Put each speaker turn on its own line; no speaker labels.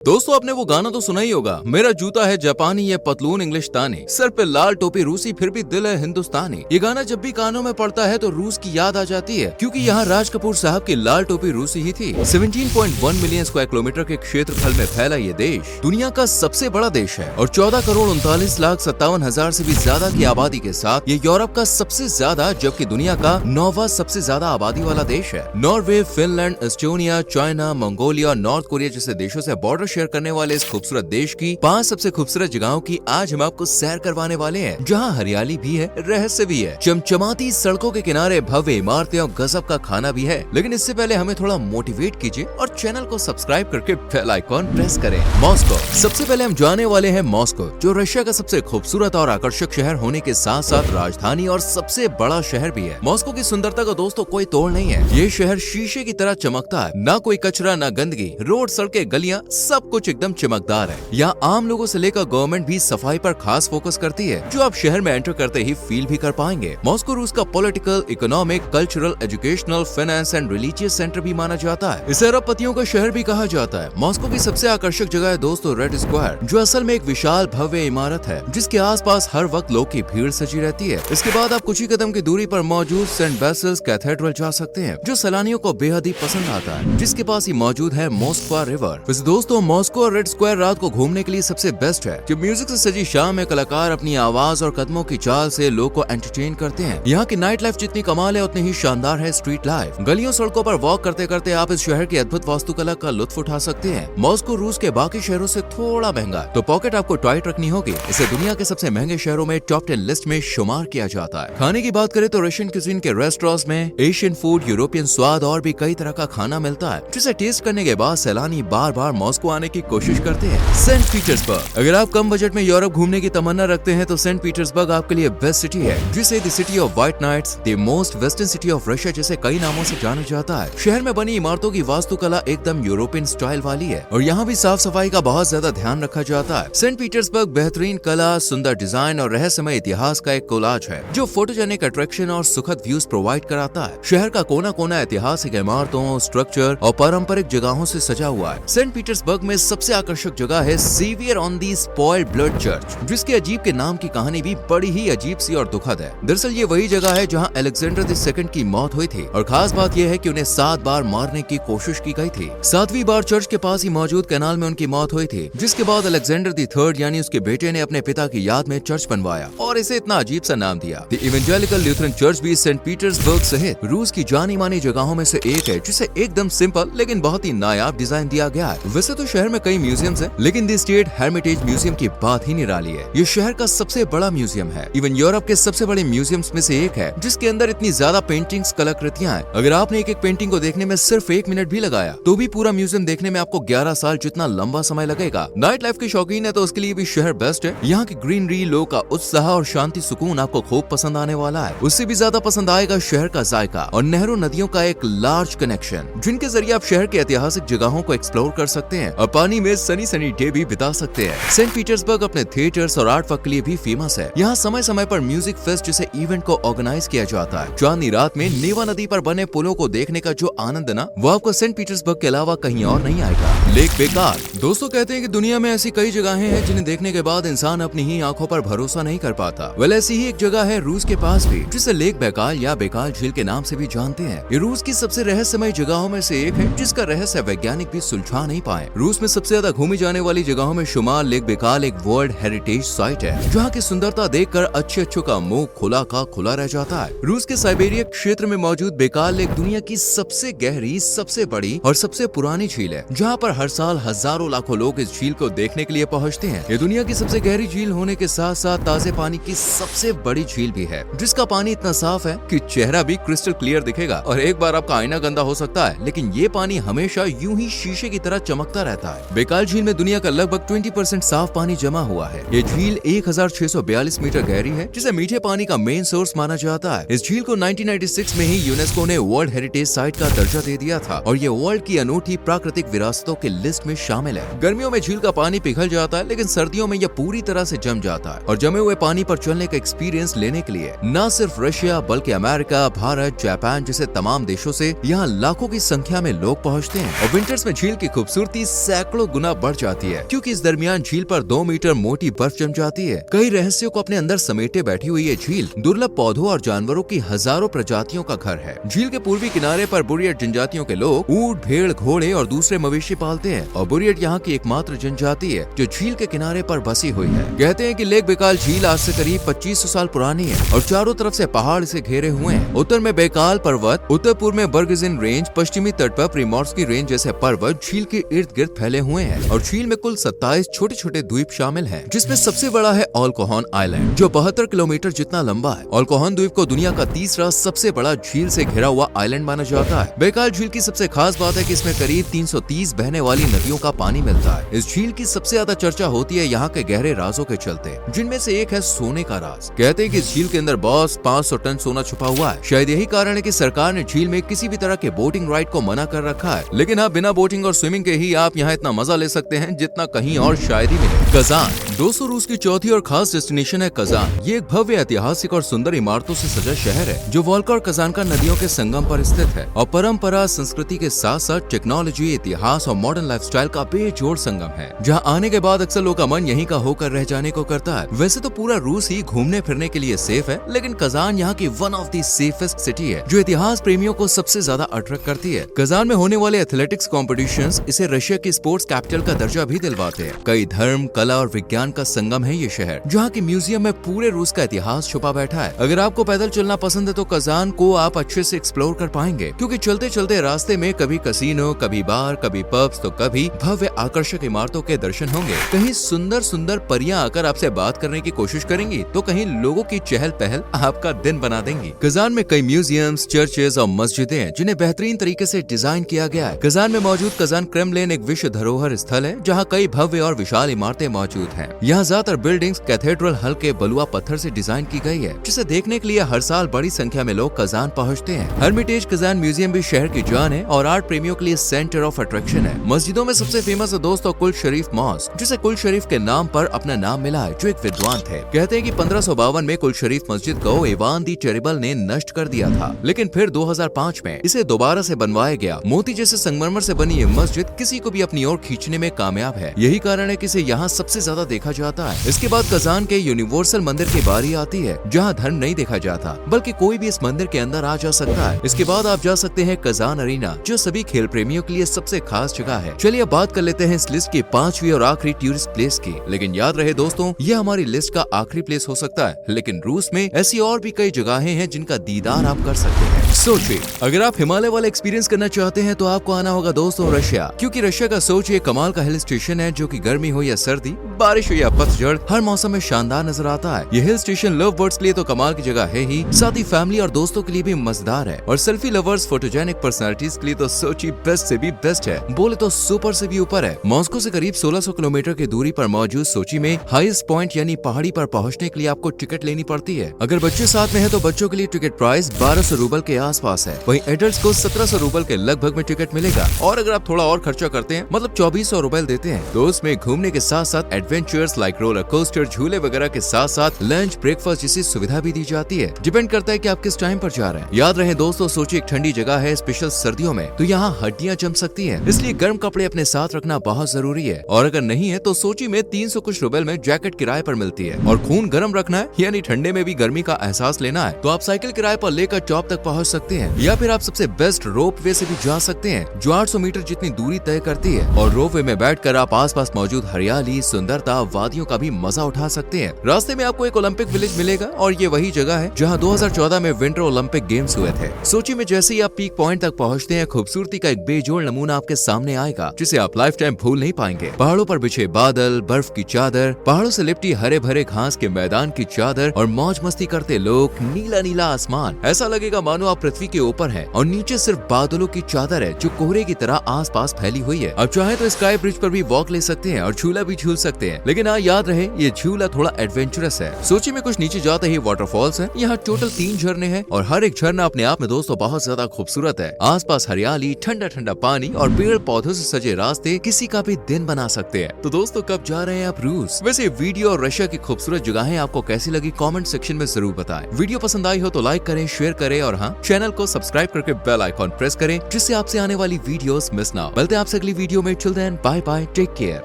दोस्तों आपने वो गाना तो सुना ही होगा, मेरा जूता है जापानी ये पतलून इंग्लिशतानी, सर पे लाल टोपी रूसी फिर भी दिल है हिंदुस्तानी। ये गाना जब भी कानों में पड़ता है तो रूस की याद आ जाती है, क्योंकि यहाँ राज कपूर साहब की लाल टोपी रूसी ही थी। 17.1 मिलियन स्क्वायर किलोमीटर के क्षेत्रफल में फैला ये देश दुनिया का सबसे बड़ा देश है और 14,39,57,000 से भी ज्यादा की आबादी के साथ ये यूरोप का सबसे ज्यादा जबकि दुनिया का 9वां सबसे ज्यादा आबादी वाला देश है। Norway, Finland, Estonia, China, Mongolia और नॉर्थ कोरिया जैसे देशों से बॉर्डर शेयर करने वाले इस खूबसूरत देश की 5 सबसे खूबसूरत जगहों की आज हम आपको सैर करवाने वाले हैं, जहां हरियाली भी है, रहस्य भी है, चमचमाती सड़कों के किनारे भव्य इमारतें और गजब का खाना भी है। लेकिन इससे पहले हमें थोड़ा मोटिवेट कीजिए और चैनल को सब्सक्राइब करके बेल आइकॉन प्रेस करें। मॉस्को। सबसे पहले हम जाने वाले हैं मॉस्को, जो रशिया का सबसे खूबसूरत और आकर्षक शहर होने के साथ साथ राजधानी और सबसे बड़ा शहर भी है। मॉस्को की सुंदरता का दोस्तों कोई तोड़ नहीं है। ये शहर शीशे की तरह चमकता है, ना कोई कचरा ना गंदगी, रोड सड़कें गलियां सब कुछ एकदम चमकदार है। यहाँ आम लोगों से लेकर गवर्नमेंट भी सफाई पर खास फोकस करती है, जो आप शहर में एंटर करते ही फील भी कर पाएंगे। मॉस्को रूस का political, economic, cultural, educational, finance and religious centre भी माना जाता है। इसे अरबपतियों का शहर भी कहा जाता है। मॉस्को की सबसे आकर्षक जगह है दोस्तों रेड स्क्वायर, जो असल में एक विशाल भव्य इमारत है, जिसके आसपास हर वक्त लोग की भीड़ सजी रहती है। इसके बाद आप कुछ ही कदम की दूरी पर मौजूद सेंट बेसिल्स कैथेड्रल जा सकते हैं, जो सैलानियों को बेहद ही पसंद आता है, जिसके पास ही मौजूद है मोस्कवा रिवर। वैसे दोस्तों मॉस्को और रेड स्क्वायर रात को घूमने के लिए सबसे बेस्ट है। जब म्यूजिक से सजी शाम में कलाकार अपनी आवाज और कदमों की चाल से लोग को एंटरटेन करते हैं। यहाँ की नाइट लाइफ जितनी कमाल है उतनी ही शानदार है स्ट्रीट लाइफ। गलियों सड़कों पर वॉक करते करते आप इस शहर की अद्भुत वास्तुकला का लुत्फ उठा सकते हैं। मॉस्को रूस के बाकी शहरों से थोड़ा महंगा, तो पॉकेट आपको टाइट रखनी होगी। इसे दुनिया के सबसे महंगे शहरों में टॉप 10 लिस्ट में शुमार किया जाता है। खाने की बात करें तो रशियन क्यूजीन के रेस्टोरेंट्स में एशियन फूड, यूरोपियन स्वाद और भी कई तरह का खाना मिलता है, जिसे टेस्ट करने के बाद सैलानी बार बार मॉस्को आने की कोशिश करते हैं। Saint Petersburg. अगर आप कम बजट में यूरोप घूमने की तमन्ना रखते हैं तो सेंट पीटर्सबर्ग आपके लिए बेस्ट सिटी है, जिसे the city of white nights, the most western city of Russia जैसे कई नामों से जाना जाता है। शहर में बनी इमारतों की वास्तुकला एकदम यूरोपियन स्टाइल वाली है और यहाँ भी साफ सफाई का बहुत ज्यादा ध्यान रखा जाता है। सेंट पीटर्सबर्ग बेहतरीन कला, सुंदर डिजाइन और रहस्यमय इतिहास का एक कोलाज है, जो फोटोजेनिक अट्रैक्शन और सुखद व्यूज प्रोवाइड कराता है। शहर का कोना कोना ऐतिहासिक इमारतों, स्ट्रक्चर और पारंपरिक जगहों से सजा हुआ है। सेंट पीटर्सबर्ग में सबसे आकर्षक जगह है Saviour on the spoiled blood church, जिसके अजीब के नाम की कहानी भी बड़ी ही अजीब सी और दुखद है। दरअसल ये वही जगह है जहां अलेक्जेंडर द सेकंड की मौत हुई थी और खास बात यह है कि उन्हें 7 बार मारने की कोशिश की गई थी। 7वीं बार चर्च के पास ही मौजूद कैनाल में उनकी मौत हुई थी, जिसके बाद अलेक्जेंडर द थर्ड यानी उसके बेटे ने अपने पिता की याद में चर्च बनवाया और इसे इतना अजीब सा नाम दिया। द इवेंजेलिकल ल्यूथरन चर्च भी सेंट पीटर्सबर्ग सहित रूस की जानी मानी जगहों में से एक है, जिसे एकदम सिंपल लेकिन बहुत ही नायाब डिजाइन दिया गया है। वैसे तो शहर में कई म्यूजियम्स हैं, लेकिन द स्टेट हेरिटेज म्यूजियम की बात ही निराली है। ये शहर का सबसे बड़ा म्यूजियम है, इवन यूरोप के सबसे बड़े म्यूजियम्स में से एक है, जिसके अंदर इतनी ज्यादा पेंटिंग्स, कलाकृतियां हैं। अगर आपने एक एक पेंटिंग को देखने में सिर्फ 1 मिनट भी लगाया तो भी पूरा म्यूजियम देखने में आपको 11 साल जितना लंबा समय लगेगा। नाइट लाइफ के शौकीन है तो उसके लिए भी शहर बेस्ट है। यहाँ की ग्रीनरी, लोगों का उत्साह और शांति सुकून आपको खूब पसंद आने वाला है। उससे भी ज्यादा पसंद आएगा शहर का जायका और नहरों नदियों का एक लार्ज कनेक्शन, जिनके जरिए आप शहर के ऐतिहासिक जगहों को एक्सप्लोर कर सकते हैं और पानी में सनी सनी डे भी बिता सकते हैं। सेंट पीटर्सबर्ग अपने थिएटर्स और आर्ट वर्क के लिए भी फेमस है। यहाँ समय समय पर म्यूजिक फेस्ट जैसे इवेंट को ऑर्गेनाइज किया जाता है। चांदनी रात में नेवा नदी पर बने पुलों को देखने का जो आनंद ना, वो आपको सेंट पीटर्सबर्ग के अलावा कहीं और नहीं आएगा। लेक बेकार। दोस्तों कहते हैं कि दुनिया में ऐसी कई जगहें हैं जिन्हें देखने के बाद इंसान अपनी ही आंखों पर भरोसा नहीं कर पाता। वेल ऐसी ही एक जगह है रूस के पास भी, जिसे लेक बेकाल या बेकाल झील के नाम से भी जानते हैं। ये रूस की सबसे रहस्यमय जगहों में से एक है, जिसका रहस्य वैज्ञानिक भी सुलझा नहीं पाए। रूस में सबसे ज्यादा घूमी जाने वाली जगहों में शुमार लेक बेकाल एक वर्ल्ड हेरिटेज साइट है, जहाँ की सुंदरता देखकर अच्छे का मुंह खुला का खुला रह जाता है। रूस के साइबेरिया क्षेत्र में मौजूद बेकाल लेक दुनिया की सबसे गहरी, सबसे बड़ी और सबसे पुरानी झील है, जहाँ पर हर साल हजारों लाखों लोग इस झील को देखने के लिए पहुँचते हैं। ये दुनिया की सबसे गहरी झील होने के साथ साथ ताजे पानी की सबसे बड़ी झील भी है, जिसका पानी इतना साफ है कि चेहरा भी क्रिस्टल क्लियर दिखेगा और एक बार आपका आईना गंदा हो सकता है, लेकिन ये पानी हमेशा यूं ही शीशे की तरह चमकता रहता है। बेकाल झील में दुनिया का लगभग 20% साफ पानी जमा हुआ है। ये झील 1642 मीटर गहरी है, जिसे मीठे पानी का मेन सोर्स माना जाता है। इस झील को 1996 में ही यूनेस्को ने वर्ल्ड हेरिटेज साइट का दर्जा दे दिया था और ये वर्ल्ड की अनूठी प्राकृतिक विरासतों की लिस्ट में शामिल है। गर्मियों में झील का पानी पिघल जाता है, लेकिन सर्दियों में यह पूरी तरह से जम जाता है और जमे हुए पानी पर चलने का एक्सपीरियंस लेने के लिए न सिर्फ रशिया बल्कि अमेरिका, भारत, जापान जैसे तमाम देशों से यहाँ लाखों की संख्या में लोग पहुँचते हैं और विंटर्स में झील की खूबसूरती सैकड़ों गुना बढ़ जाती है, क्योंकि इस दरमियान झील पर 2 मीटर मोटी बर्फ जम जाती है। कई रहस्यों को अपने अंदर समेटे बैठी हुई ये झील दुर्लभ पौधों और जानवरों की हजारों प्रजातियों का घर है। झील के पूर्वी किनारे पर बुरियट जनजातियों के लोग ऊंट, भेड़, घोड़े और दूसरे मवेशी पालते हैं और बुरियट यहाँ की एकमात्र जनजाति है जो झील के किनारे पर बसी हुई है। कहते हैं कि लेक बेकाल झील आज से करीब 2500 साल पुरानी है और चारों तरफ से पहाड़ इसे घेरे हुए हैं। उत्तर में बेकाल पर्वत, उत्तर पूर्व में बर्गजिन रेंज, पश्चिमी तट पर प्रिमोर्स्की रेंज जैसे पर्वत झील के इर्द गिर्द फैले हुए हैं और झील में कुल 27 छोटे छोटे द्वीप शामिल हैं, जिसमें सबसे बड़ा है ऑलकोहन आइलैंड जो 72 किलोमीटर जितना लंबा है। ऑलकोहन द्वीप को दुनिया का तीसरा सबसे बड़ा झील से घिरा हुआ आइलैंड माना जाता है। बेकाल झील की सबसे खास बात है कि इसमें करीब 330 बहने वाली नदियों का पानी मिलता है। इस झील की सबसे ज्यादा चर्चा होती है यहाँ के गहरे राजों के चलते, जिनमें से एक है सोने का राज। कहते हैं कि इस झील के अंदर बॉस 500 टन सोना छुपा हुआ है। शायद यही कारण है कि सरकार ने झील में किसी भी तरह के बोटिंग राइड को मना कर रखा है, लेकिन हाँ, बिना बोटिंग और स्विमिंग के ही आप यहाँ इतना मजा ले सकते हैं जितना कहीं और शायद ही मिले। कजान दोस्तों रूस की चौथी और खास डेस्टिनेशन है कजान। ये एक भव्य ऐतिहासिक और सुंदर इमारतों से सजा शहर है जो वोल्गा और कजानका नदियों के संगम पर स्थित है और परंपरा, संस्कृति के साथ साथ टेक्नोलॉजी, इतिहास और मॉडर्न लाइफस्टाइल का बेजोड़ संगम है, जहाँ आने के बाद अक्सर लोगों का मन यहीं का होकर रह जाने को करता है। वैसे तो पूरा रूस ही घूमने फिरने के लिए सेफ है, लेकिन कजान यहाँ की one of the safest city है जो इतिहास प्रेमियों को सबसे ज्यादा अट्रैक्ट करती है। कजान में होने वाले एथलेटिक्स कॉम्पिटिशंस इसे रशिया की स्पोर्ट्स कैपिटल का दर्जा भी दिलवाते हैं। कई धर्म, कला और विज्ञान का संगम है ये शहर, जहाँ की म्यूजियम में पूरे रूस का इतिहास छुपा बैठा है। अगर आपको पैदल चलना पसंद है तो कजान को आप अच्छे से एक्सप्लोर कर पाएंगे, क्योंकि चलते चलते रास्ते में कभी कसीनो, कभी बार, कभी पब्स तो कभी भव्य आकर्षक इमारतों के दर्शन होंगे। कहीं सुंदर सुंदर परियां आकर आपसे बात करने की कोशिश करेंगी तो कहीं लोगों की चहल पहल आपका दिन बना देंगी। कजान में कई म्यूजियम्स, चर्चेज और मस्जिदें हैं जिन्हें बेहतरीन तरीके से डिजाइन किया गया है। कजान में मौजूद कजान क्रेमलिन एक विश्व धरोहर स्थल है जहाँ कई भव्य और विशाल इमारतें मौजूद हैं। यहाँ ज्यादातर बिल्डिंग्स कैथेड्रल हल्के बलुआ पत्थर से डिजाइन की गई है, जिसे देखने के लिए हर साल बड़ी संख्या में लोग कजान पहुँचते हैं। हर्मिटेज कजान म्यूजियम भी शहर की जान है और आर्ट प्रेमियों के लिए सेंटर ऑफ अट्रैक्शन है। मस्जिदों में सबसे फेमस है दोस्तों कुल शरीफ मॉस्क, जिसे कुल शरीफ के नाम पर अपना नाम मिला है, जो एक विद्वान थे। कहते हैं कि 1552 में कुल शरीफ मस्जिद को इवान दी टेरिबल ने नष्ट कर दिया था, लेकिन फिर 2005 में इसे दोबारा से बनवाया गया। मोती जैसे संगमरमर से बनी ये मस्जिद किसी को भी अपनी ओर खींचने में कामयाब है। यही कारण है कि इसे यहाँ सबसे ज्यादा देखा जाता है। इसके बाद कजान के यूनिवर्सल मंदिर की बारी आती है, जहाँ धर्म नहीं देखा जाता, बल्कि कोई भी इस मंदिर के अंदर आ जा सकता है। इसके बाद आप जा सकते हैं कजान अरीना, जो सभी खेल प्रेमियों के लिए सबसे खास जगह है। चलिए अब बात कर लेते हैं इस लिस्ट की 5वीं और आखिरी टूरिस्ट प्लेस की। लेकिन याद रहे दोस्तों, ये हमारी लिस्ट का आखिरी प्लेस हो सकता है, लेकिन रूस में ऐसी और भी कई जगहें हैं जिनका दीदार आप कर सकते हैं। सोची, अगर आप हिमालय वाला एक्सपीरियंस करना चाहते हैं तो आपको आना होगा दोस्तों रशिया, क्योंकि रशिया का सोची एक कमाल का हिल स्टेशन है जो कि गर्मी हो या सर्दी, बारिश हो या पतझड़, हर मौसम में शानदार नजर आता है। ये हिल स्टेशन लव बर्ड्स के लिए तो कमाल की जगह है ही, साथ ही फैमिली और दोस्तों के लिए भी मजेदार है, और सेल्फी लवर्स, फोटोजेनिक पर्सनालिटीज के लिए तो सोची बेस्ट से भी बेस्ट है, बोले तो सुपर से भी ऊपर है। मॉस्को से करीब 1600 किलोमीटर की दूरी पर मौजूद सोची में हाईएस्ट पॉइंट यानी पहाड़ी पर पहुंचने के लिए आपको टिकट लेनी पड़ती है। अगर बच्चे साथ में है तो बच्चों के लिए टिकट प्राइस 1200 रूबल के आसपास है, वहीं एडल्ट्स को 1700 रूबल के लगभग में टिकट मिलेगा, और अगर आप थोड़ा और खर्चा करते हैं मतलब 2400 रूबल देते हैं तो उसमें घूमने के साथ साथ एडवेंचर्स लाइक रोलर कोस्टर, झूले वगैरह के साथ साथ लंच, ब्रेकफास्ट जैसी सुविधा भी दी जाती है। डिपेंड करता है कि आप किस टाइम पर जा रहे हैं। याद रहे दोस्तों, सोची एक ठंडी जगह है, स्पेशल सर्दियों में तो यहाँ हड्डियाँ जम सकती है, इसलिए गर्म कपड़े अपने साथ रखना बहुत जरूरी है। और अगर नहीं है तो सोची में 300 कुछ रूबल में जैकेट किराए पर मिलती है। और खून गर्म रखना है यानी ठंडे में भी गर्मी का एहसास लेना है तो आप साइकिल किराए पर लेकर टॉप तक पहुँच सकते हैं, या फिर आप सबसे बेस्ट रोप वे से भी जा सकते हैं जो 800 मीटर जितनी दूरी तय करती है। और रोप वे में बैठकर आप आसपास मौजूद हरियाली, सुंदरता, वादियों का भी मजा उठा सकते हैं। रास्ते में आपको एक ओलंपिक विलेज मिलेगा और ये वही जगह है जहाँ 2014 में विंटर ओलंपिक गेम्स हुए थे। सोची में जैसे ही आप पीक पॉइंट तक पहुँचते हैं, खूबसूरती का एक बेजोड़ नमूना आपके सामने आएगा जिसे आप लाइफ टाइम भूल नहीं पाएंगे। पहाड़ों पर बिछे बादल, बर्फ की चादर, पहाड़ों से लिपटी हरे भरे घास के मैदान की चादर और मौज मस्ती करते लोग, नीला नीला आसमान, ऐसा लगेगा मानो आप पृथ्वी के ऊपर हैं और नीचे सिर्फ बादलों की चादर है जो कोहरे की तरह आसपास फैली हुई है। अब चाहे तो स्काई ब्रिज पर भी वॉक ले सकते हैं और झूला भी झूल सकते हैं, लेकिन हाँ याद रहे ये झूला थोड़ा एडवेंचरस है। सोची में कुछ नीचे जाते ही वाटरफॉल्स है। यहाँ टोटल 3 झरने हैं और हर एक झरना अपने आप में दोस्तों बहुत ज्यादा खूबसूरत है। आसपास हरियाली, ठंडा ठंडा पानी और पेड़ पौधों से सजे रास्ते किसी का भी दिन बना सकते हैं। तो दोस्तों कब जा रहे हैं आप रूस? वैसे वीडियो और रशिया की खूबसूरत जगहें आपको कैसी लगी कमेंट सेक्शन में जरूर बताएं। वीडियो पसंद आई हो तो लाइक करें, शेयर करें और हाँ चैनल को सब्सक्राइब करके बेल आइकॉन प्रेस करें जिससे आपसे आने वाली वीडियोस मिस ना हो। मिलते हैं आपसे अगली वीडियो में। Till then bye bye, take care.